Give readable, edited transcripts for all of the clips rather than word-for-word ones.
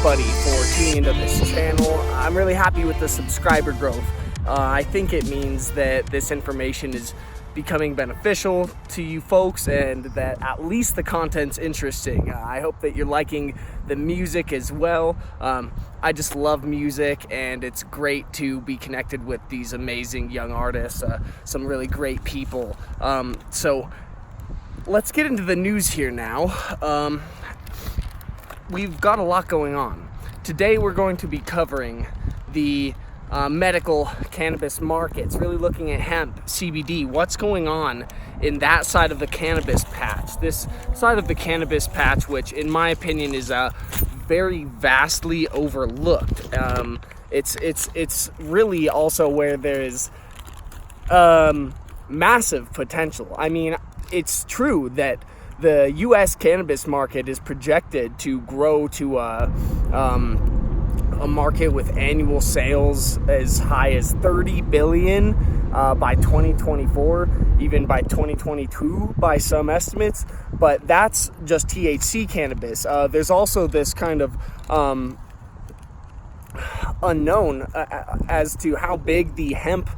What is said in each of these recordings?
everybody for tuning into this channel. I'm really happy with the subscriber growth. I think it means that this information is becoming beneficial to you folks and that at least the content's interesting. I hope that you're liking the music as well. I just love music, and it's great to be connected with these amazing young artists, some really great people. So let's get into the news here now. We've got a lot going on. Today we're going to be covering the medical cannabis markets, really looking at hemp, CBD, what's going on in that side of the cannabis patch. This side of the cannabis patch, which in my opinion is very vastly overlooked. It's really also where there is massive potential. I mean, it's true that the U.S. cannabis market is projected to grow to a market with annual sales as high as $30 billion by 2024, even by 2022 by some estimates. But that's just THC cannabis. There's also this kind of unknown as to how big the hemp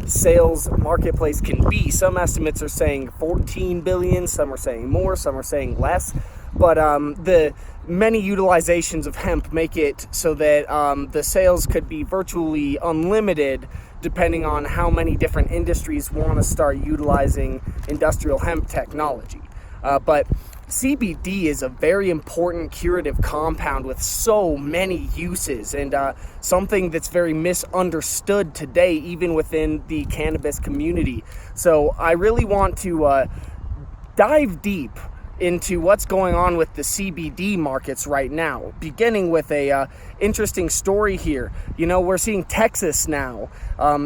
sales marketplace can be. Some estimates are saying 14 billion, some are saying more, some are saying less. But the many utilizations of hemp make it so that the sales could be virtually unlimited depending on how many different industries want to start utilizing industrial hemp technology. But CBD is a very important curative compound with so many uses, and something that's very misunderstood today, even within the cannabis community. So I really want to dive deep into what's going on with the CBD markets right now, beginning with a interesting story here. You know, we're seeing Texas now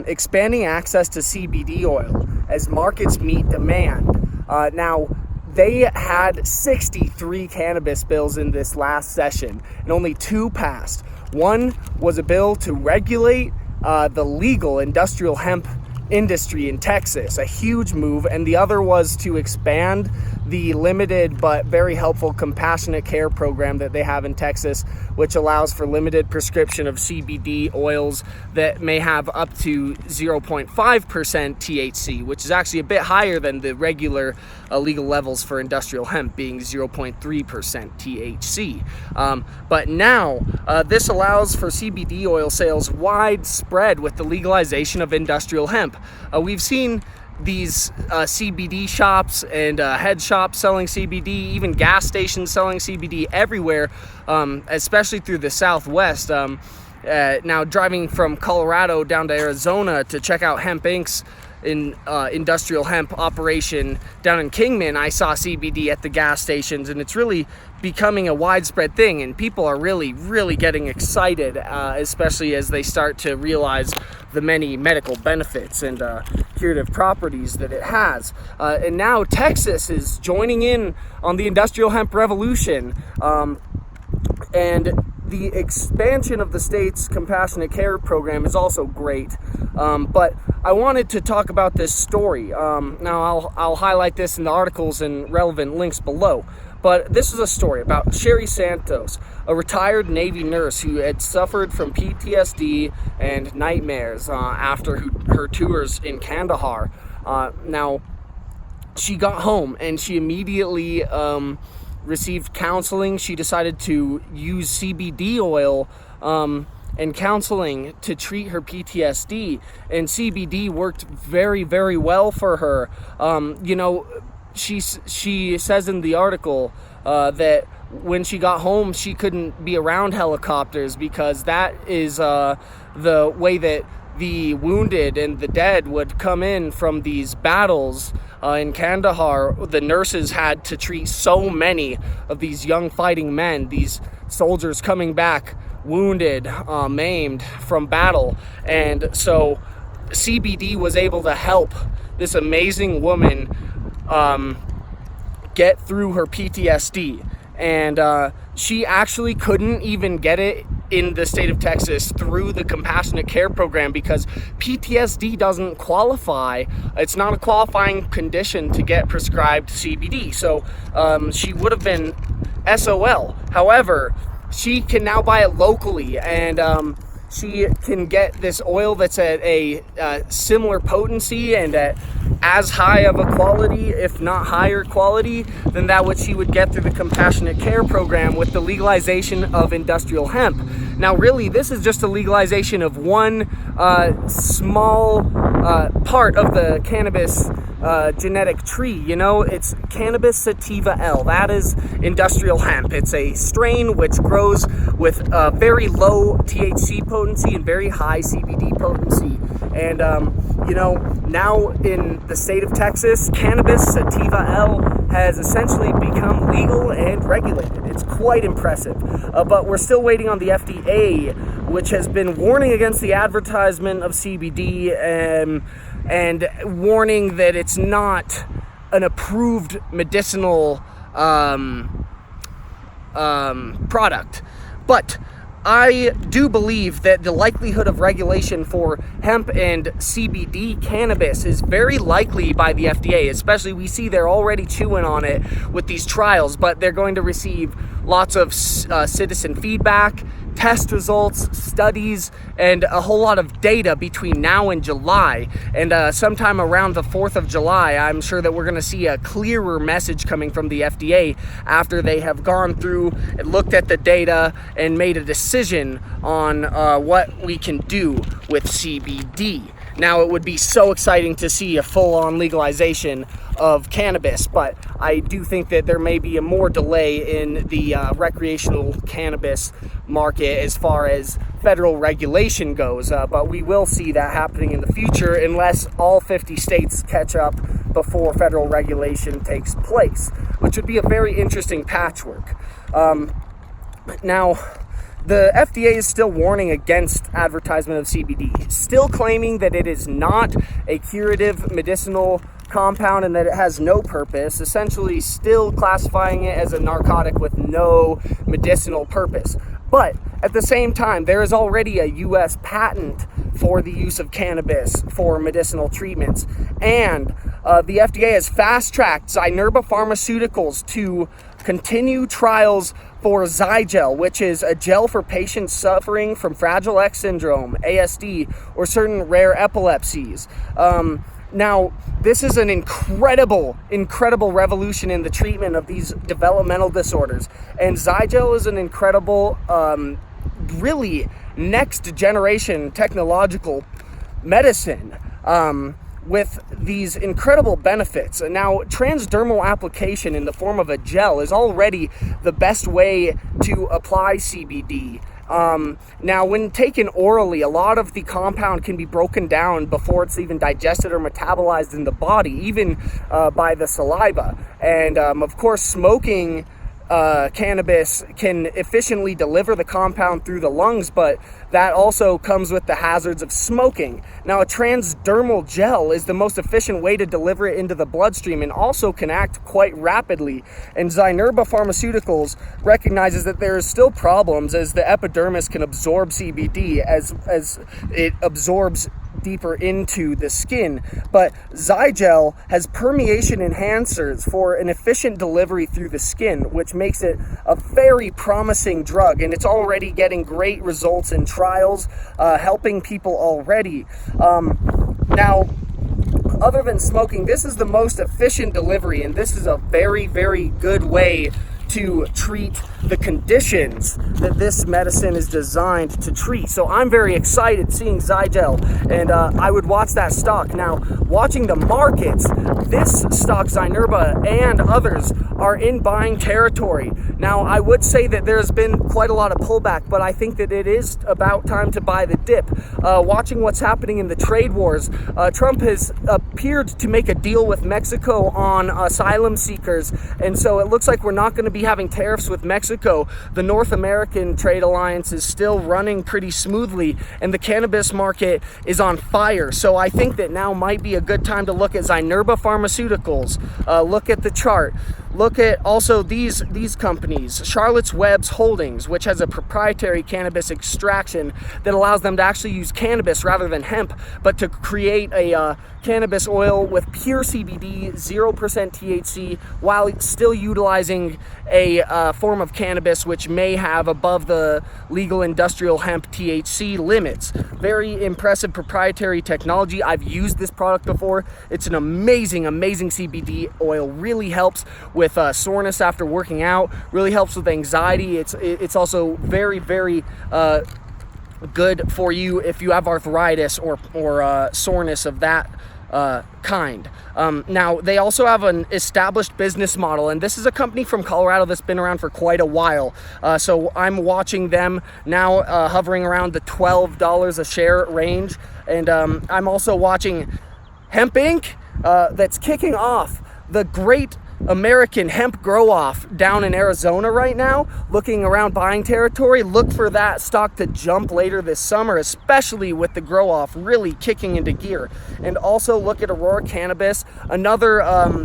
expanding access to CBD oil as markets meet demand. Now, they had 63 cannabis bills in this last session, and only 2 passed. One was a bill to regulate the legal industrial hemp industry in Texas, a huge move, and the other was to expand the limited but very helpful compassionate care program that they have in Texas, which allows for limited prescription of CBD oils that may have up to 0.5% THC, which is actually a bit higher than the regular legal levels for industrial hemp being 0.3% THC. But now this allows for CBD oil sales widespread with the legalization of industrial hemp. We've seen these CBD shops and head shops selling CBD, even gas stations selling CBD everywhere, especially through the Southwest. Now driving from Colorado down to Arizona to check out Hemp Inc.'s industrial hemp operation down in Kingman, I saw CBD at the gas stations, and it's really becoming a widespread thing, and people are really getting excited, especially as they start to realize the many medical benefits and curative properties that it has. And now Texas is joining in on the industrial hemp revolution, and the expansion of the state's compassionate care program is also great. But I wanted to talk about this story. Now I'll highlight this in the articles and relevant links below. But this is a story about Sherry Santos, a retired Navy nurse who had suffered from PTSD and nightmares after her tours in Kandahar. Now, she got home and she immediately received counseling. She decided to use CBD oil and counseling to treat her PTSD, and CBD worked very well for her. You know, she says in the article that when she got home, she couldn't be around helicopters because that is the way that the wounded and the dead would come in from these battles in Kandahar. The nurses had to treat so many of these young fighting men, these soldiers coming back wounded, maimed from battle. And so CBD was able to help this amazing woman get through her PTSD. And she actually couldn't even get it in the state of Texas through the compassionate care program because PTSD doesn't qualify. It's not a qualifying condition to get prescribed CBD. So she would have been SOL. However, she can now buy it locally, and she can get this oil that's at a similar potency and at as high of a quality, if not higher quality, than that which she would get through the compassionate care program with the legalization of industrial hemp. Now, really, this is just a legalization of one small part of the cannabis genetic tree. You know, it's Cannabis sativa L. That is industrial hemp. It's a strain which grows with very low THC potency and very high CBD potency. And you know, now in the state of Texas, Cannabis sativa L has essentially become legal and regulated. It's quite impressive. But we're still waiting on the FDA, which has been warning against the advertisement of CBD and warning that it's not an approved medicinal product. But I do believe that the likelihood of regulation for hemp and CBD cannabis is very likely by the FDA, especially we see they're already chewing on it with these trials, but they're going to receive lots of citizen feedback, test results, studies, and a whole lot of data between now and July. And sometime around the 4th of July, I'm sure that we're going to see a clearer message coming from the FDA after they have gone through and looked at the data and made a decision on what we can do with CBD. Now, it would be so exciting to see a full-on legalization of cannabis, but I do think that there may be a more delay in the recreational cannabis market as far as federal regulation goes, but we will see that happening in the future unless all 50 states catch up before federal regulation takes place, which would be a very interesting patchwork. Now, the FDA is still warning against advertisement of CBD, still claiming that it is not a curative medicinal compound and that it has no purpose, essentially still classifying it as a narcotic with no medicinal purpose. But at the same time, there is already a U.S. patent for the use of cannabis for medicinal treatments, and the FDA has fast-tracked Zynerba Pharmaceuticals to continue trials for Zygel, which is a gel for patients suffering from Fragile X syndrome, ASD, or certain rare epilepsies. Now, this is an incredible revolution in the treatment of these developmental disorders. And Zygel is an incredible, really next generation technological medicine with these incredible benefits. Now, transdermal application in the form of a gel is already the best way to apply CBD. Now, when taken orally, a lot of the compound can be broken down before it's even digested or metabolized in the body, even by the saliva. And of course, smoking cannabis can efficiently deliver the compound through the lungs, but that also comes with the hazards of smoking. Now, a transdermal gel is the most efficient way to deliver it into the bloodstream and also can act quite rapidly. And Zynerba Pharmaceuticals recognizes that there is still problems as the epidermis can absorb CBD as it absorbs deeper into the skin, but Zygel has permeation enhancers for an efficient delivery through the skin, which makes it a very promising drug, and it's already getting great results in trials, helping people already. Now, other than smoking, this is the most efficient delivery, and this is a very, very good way to treat the conditions that this medicine is designed to treat. So I'm very excited seeing Zygel, and I would watch that stock. Now, watching the markets, this stock, Zynerba, and others are in buying territory. Now, I would say that there's been quite a lot of pullback, but I think that it is about time to buy the dip. Watching what's happening in the trade wars, Trump has appeared to make a deal with Mexico on asylum seekers, and so it looks like we're not going to be having tariffs with Mexico. The North American trade alliance is still running pretty smoothly, and the cannabis market is on fire. So I think that now might be a good time to look at Zynerba Pharmaceuticals. Look at the chart. Look at also these companies, Charlotte's Web's Holdings, which has a proprietary cannabis extraction that allows them to actually use cannabis rather than hemp, but to create a cannabis oil with pure CBD, 0% THC, while still utilizing a form of cannabis which may have above the legal industrial hemp THC limits. Very impressive proprietary technology. I've used this product before. It's an amazing CBD oil. Really helps with soreness after working out, really helps with anxiety. It's also very good for you if you have arthritis or soreness of that kind. Now, they also have an established business model, and this is a company from Colorado that's been around for quite a while. So I'm watching them now hovering around the $12 a share range. And I'm also watching Hemp Inc. That's kicking off the great American hemp grow off down in Arizona right now, looking around buying territory. Look for that stock to jump later this summer, especially with the grow off really kicking into gear. And also look at Aurora Cannabis, another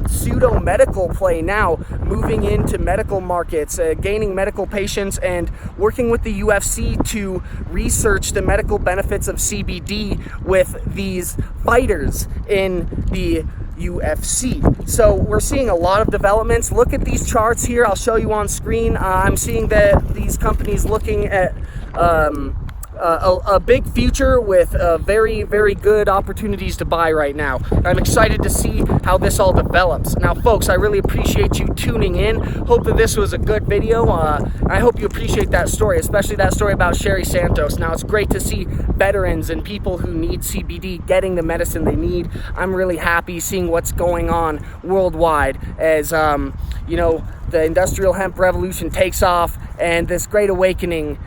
pseudo medical play now, moving into medical markets, gaining medical patients and working with the UFC to research the medical benefits of CBD with these fighters in the UFC. So we're seeing a lot of developments. Look at these charts here. I'll show you on screen. I'm seeing that these companies looking at a big future with very good opportunities to buy right now. I'm excited to see how this all develops. Now, folks, I really appreciate you tuning in. Hope that this was a good video. I hope you appreciate that story, especially that story about Sherry Santos. Now, it's great to see veterans and people who need CBD getting the medicine they need. I'm really happy seeing what's going on worldwide as you know, the industrial hemp revolution takes off, and this great awakening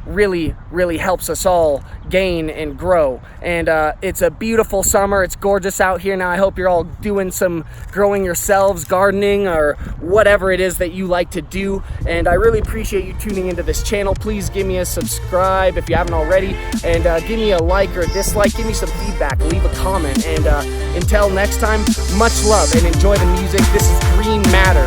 really helps us all gain and grow. And it's a beautiful summer. It's gorgeous out here now. I hope you're all doing some growing yourselves, gardening, or whatever it is that you like to do. And I really appreciate you tuning into this channel. Please give me a subscribe if you haven't already, and give me a like or a dislike. Give me some feedback, leave a comment. And until next time, much love and enjoy the music. This is Green Matter.